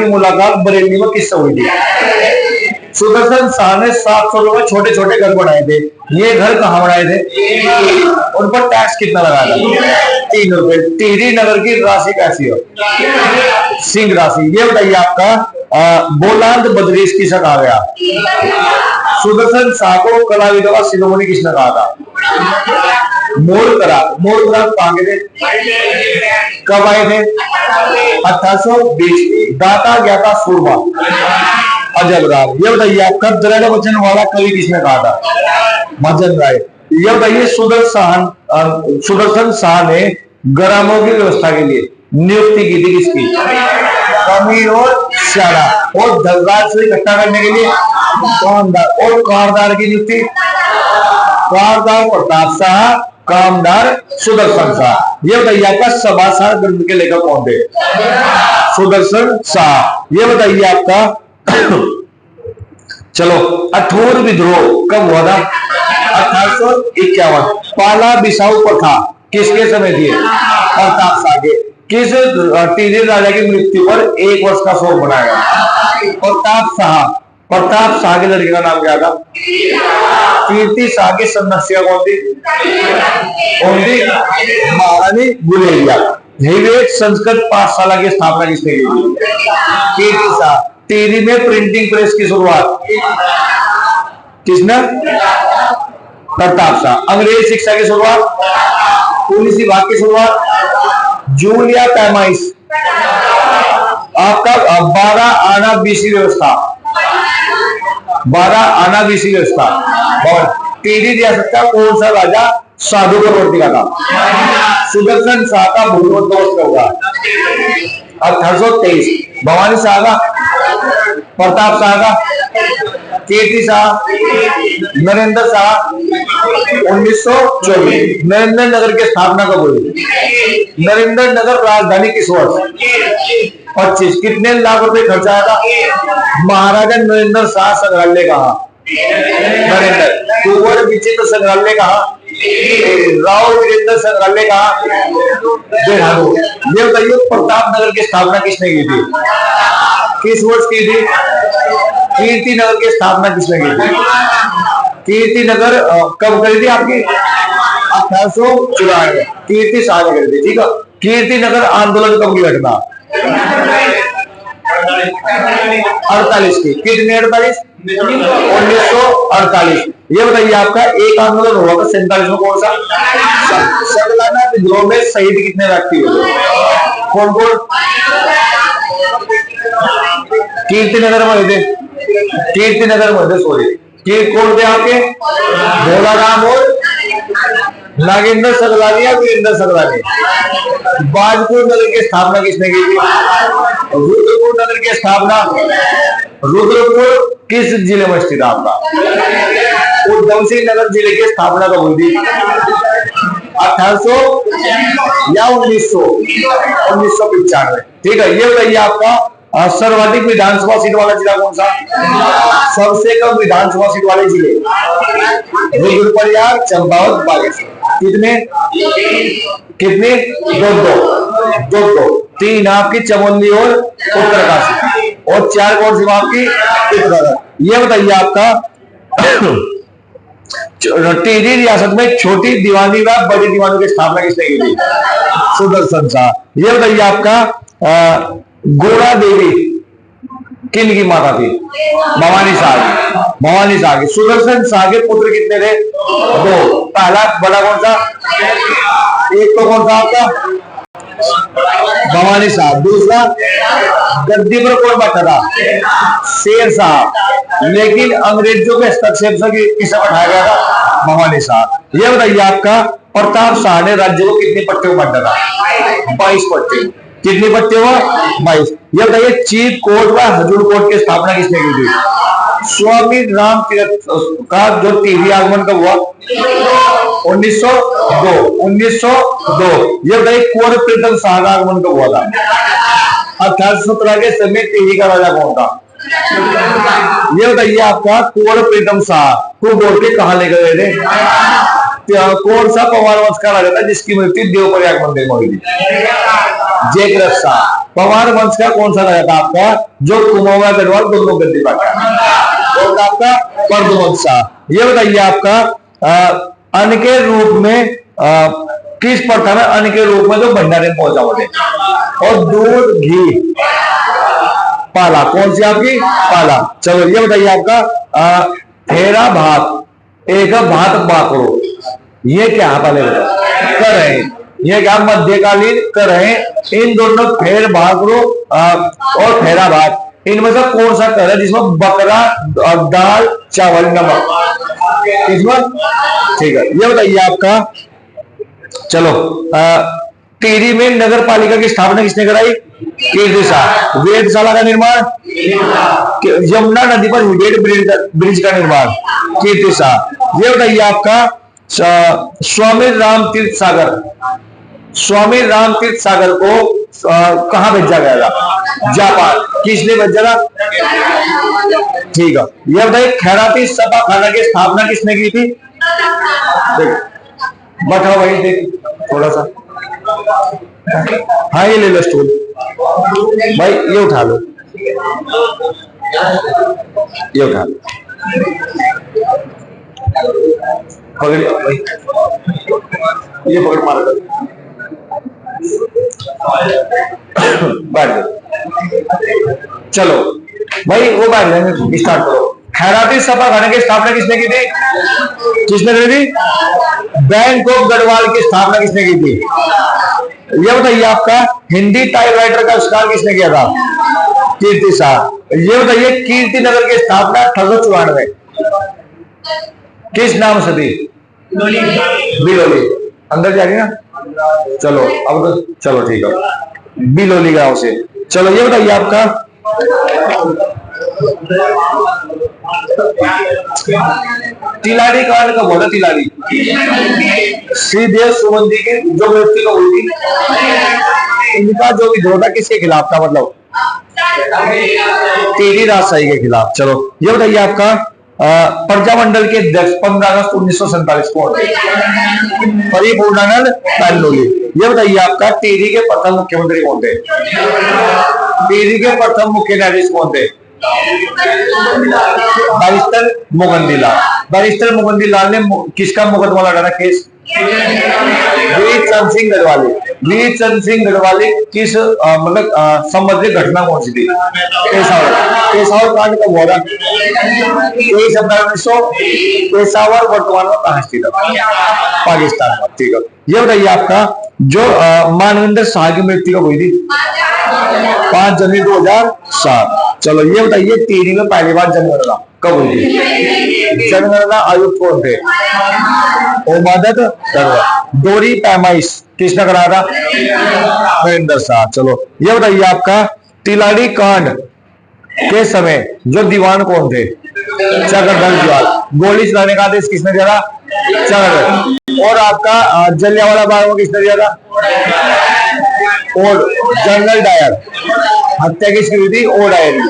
की मुलाकात बरेली में किससे हुई थी? सुदर्शन शाह ने 700 में छोटे छोटे घर बनाए थे। ये घर कहाँ बनाए थे? उन पर टैक्स कितना लगाया था? 3 रुपए। टिहरी नगर की राशि कैसी हो? सिंह राशि। ये बताइए आपका बोलांत बदरीश किसने कहा गया? सुदर्शन शाह को कलाविदों का शिरोमणि किसने कहा था? मोर करा पांगे थे, कब आए थे? 1820। दाता ज्ञाता सूरमा अजबरार। ये बताइए आपका दृढ़ वचन वाला कवि किसने कहा था? मदन राय। ये बताइए सुदर्शन शाह ने ग्रामों की व्यवस्था के लिए नियुक्ति की थी किसकी? कमीर और श्यारा। और धनराज से इकट्ठा करने के लिए कामदार। और कारदार की नियुक्ति? कारदार प्रताप शाह, कामदार सुदर्शन शाह। ये बताइए आपका सभासार ग्रंथ के लेखक कौन थे? सुदर्शन शाह। ये बताइए आपका चलो अठोर विद्रोह कब हुआ था? 1851। पाला बिसाऊ प्रथा किसके समय थी? प्रताप शाह के। किस टिहरी राजा की मृत्यु पर 1 वर्ष का शोक मनाया गया? प्रताप शाह के लड़के का नाम क्या था? कीर्ति शाह की संरक्षिका कौन थी? महारानी गुलेरिया। विवेक संस्कृत पाठशाला की स्थापना किसने की थी? कीर्ति शाह। टिहरी में प्रिंटिंग प्रेस की शुरुआत किसने? प्रताप शाह। अंग्रेज शिक्षा की शुरुआत? पुलिस विभाग की शुरुआत? जूलिया पैमाइस। आपका 12 आना बीसी व्यवस्था। 12 आना बीसी व्यवस्था। और टिहरी रियासत का कौन सा राजा साधु प्रवर्ती का था? सुदर्शन शाह का भूलोक दोस्त होगा 1823। भवानी शाह का? प्रताप शाह का? कीर्ति शाह? नरेंद्र शाह? 1924। नरेंद्र नगर की स्थापना कब हुई? नरेंद्र नगर राजधानी किस वर्ष? 25। कितने लाख रुपए खर्चा आया था? महाराजा नरेंद्र शाह संग्रहालय कहा? नरेंद्र। कुंवर विचित्र संग्रहालय कहा? राव वीरेंद्र संग्रहालय कहा? देहरादून। ये बताइए प्रताप नगर की स्थापना किसने की थी? किस वर्ष की थी? कीर्ति नगर की स्थापना किसने की थी? कीर्ति नगर कब करी थी आपकी? 1894। कीर्ति शाह ने करी थी। ठीक है। कीर्ति नगर आंदोलन कब की घटना? 48 की। कितने 48? 1948। ये बताइए आपका एक आंदोलन हुआ था 47 में, कौन सा? सगलाना विद्रोह में शहीद कितने व्यक्ति हुए? कौन कौन? कीर्तिनगर में थे। कीर्तिनगर में थे, सॉरी। कौन थे आपके? भोलाराम और नागेंद्र सगलानी या वीरेंद्र सगलानी। बाजपुर नगर की स्थापना किसने की थी? रुद्रपुर नगर की स्थापना? रुद्रपुर किस जिले में स्थित आपका? उधम सिंह नगर जिले की स्थापना कब हुई थी? 1800 या 1995। ठीक है। ये बताइए आपका सर्वाधिक विधानसभा सीट वाला जिला कौन सा? सबसे कम विधानसभा सीट वाले जिले? रुद्रप्रयाग, चंपावत, बागेश्वर। कितने? दो। 3 आपकी चमोली और उत्तरकाशी। और 4 कौन सी आपकी? उत्तराखंड। ये बताइए आपका टिहरी रियासत में छोटी दीवानी व बड़ी दीवानी की स्थापना किसने की थी? सुदर्शन शाह। ये बताइए आपका गोरा देवी किन की माता थी? भवानी शाह की। सुदर्शन शाह के पुत्र कितने थे? 2। पहला बड़ा कौन सा? एक तो कौन सा आपका? भवानी शाह। दूसरा गद्दी पर कौन बैठा था? शेर शाह। लेकिन अंग्रेजों के हस्तक्षेप से किसे बैठाया गया था? भवानी शाह। यह बताइए आपका प्रताप शाह ने राज्य को कितने पट्टे में बांटा था? 22 पट्टे। कितने पट्टे हुआ? 22। यह बताइए चीफ कोर्ट व हजूर कोर्ट की स्थापना किसने की थी? स्वामी राम तीर्थ का जो टिहरी आगमन कब हुआ? 1902। ये बताइए कुंवर प्रीतम शाह का आगमन कब हुआ था? 1817 के समय टिहरी का राजा कौन था? ये बताइए आपका कुंवर प्रीतम शाह को बोल के कहा लेकर गए थे? कौन सा पवार वंश का राजा था जिसकी मृत्यु देवप्रयाग मंदिर में हुई थी? जयद्रथ शाह। पवार वंश का कौन सा राजा था आपका, जो कुमाऊं गढ़वाल दोनों गद्दी पर कौन था आपका, प्रद्युम्न शाह। ये बताइए आपका अन्न के रूप में किस प्रथा में अन्न के रूप में जो भंडारे पहुंचा होते, और दूध घी पाला, कौन सी आपकी, पाला। चलो ये बताइए आपका फेरा भात एक भात बाकरो, ये क्या पहले कर रहे हैं, ये क्या मध्यकालीन कर रहे हैं। इन दोनों फेर भाकरो और फेरा भात, इनमें से कौन सा कर है जिसमें बकरा दाल चावल नमक, इसमें ठीक है। ये बताइए आपका, चलो टिहरी में नगर पालिका की स्थापना किसने कराई, कीर्ति शाह। वेधशाला का निर्माण, यमुना नदी पर हुडेड ब्रिज का निर्माण, कीर्ति शाह। ये बताइए आपका स्वामी राम तीर्थ सागर, स्वामी राम तीर्थ सागर को कहां भेजा गया था, जापान, किसने भेजा था, ठीक है। ये बताइए खैराती सपा खाना की स्थापना किसने की थी, बताओ भाई, देख थोड़ा सा, हाँ ये ले लो स्टूल भाई, ये उठा लो, ये उठा लो, पकड़ भाई, ये पकड़ मार दो, बैठ जाओ, चलो भाई वो बैठ जाएंगे, स्टार्ट करो। खैराती सपा खाने की स्थापना किसने की थी, किसने की थी, बैंक ऑफ गढ़वाल की स्थापना किसने की थी। ये बताइए आपका हिंदी टाइपराइटर का आविष्कार किसने किया था, कीर्ति शाह। ये बताइए कीर्ति नगर की स्थापना 1894 किस नाम से थी, बिलोली, अंदर जा रही ना, चलो अब तो चलो ठीक है, बिलोली गांव से। चलो ये बताइए आपका तिलारी कांड कब होता, तिलारी श्रीदेव सुमंदी के जो मृत्यु को हुई थी, इनका जो विद्रोह था किसके खिलाफ था, मतलब टीडी राजशाही के खिलाफ। चलो ये बताइए आपका प्रजामंडल के अध्यक्ष 15 अगस्त 1947 को परिपूर्णानंद पैनलोली। ये बताइए आपका टिहरी के प्रथम मुख्यमंत्री कौन थे, टिहरी के प्रथम मुख्य न्यायाधीश कौन थे, बैरिस्टर मुकुंदी लाल। बैरिस्टर मुकुंदी लाल ने किसका मुकदमा लड़ा था, केस, वीर चंद सिंह गढ़वाली। वीर चंद सिंह गढ़वाली किस मतलब संबंधित घटना कौन सी थी, पेशावर कांड कब हुआ था, 23 अप्रैल 1900। पेशावर वर्तमान में कहां स्थित है, पाकिस्तान में, ठीक है। ये बताइए आपका जो मानवेंद्र शाह की मृत्यु कब हुई थी, 5 जनवरी 2007। चलो ये बताइए टिहरी में पहली बार जनगणना कब हुई थी, जनगणना आयुक्त कौन थे, ओमादत डोरी पैमाइश किसने कराया था, महेंद्र शाह। चलो ये बताइए आपका तिलारी कांड के समय जो दीवान कौन थे, चक्रधर जुआल। गोली चलाने का आदेश किसने दिया था, चक्रधर। और आपका जलियांवाला बाग में किसने दिया था, और जनरल डायर। हत्या किसकी हुई थी, ओ डायर।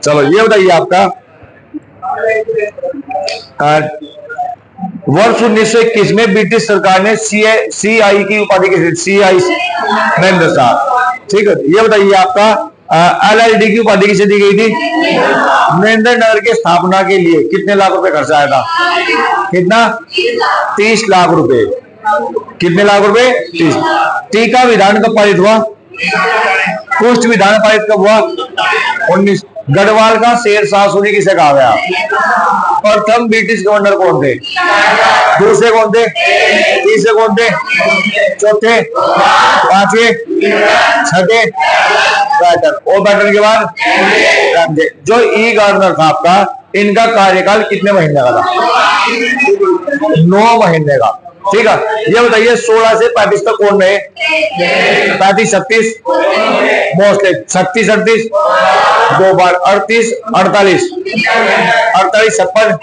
चलो ये बताइए आपका वर्ष 1921 में ब्रिटिश सरकार ने CI की उपाधि की, CI महेंद्र शाह, ठीक है। ये बताइए आपका LLD की उपाधि किसे दी गई थी, महेंद्र नगर की स्थापना के लिए कितने लाख रुपए खर्च आया था, कितना, 30 लाख रुपए, कितने लाख रुपए, 30। टीका विधान कब पारित हुआ, कुछ विधान पारित कब हुआ, 19। गढ़वाल का शेर शाह सूरी किसे कहा गया, प्रथम ब्रिटिश गवर्नर कौन थे, दूसरे कौन थे, तीसरे कौन थे, चौथे, पांचवे, छठे, पैटर्न। और पैटर्न के बाद जो ई गवर्नर था आपका, इनका कार्यकाल कितने महीने का था, 9 महीने का, ठीक है। ये बताइए 16 से 35 तक कौन रहे, 35 36 मोस्टली, 36 38 2 बार, 38 48 48 56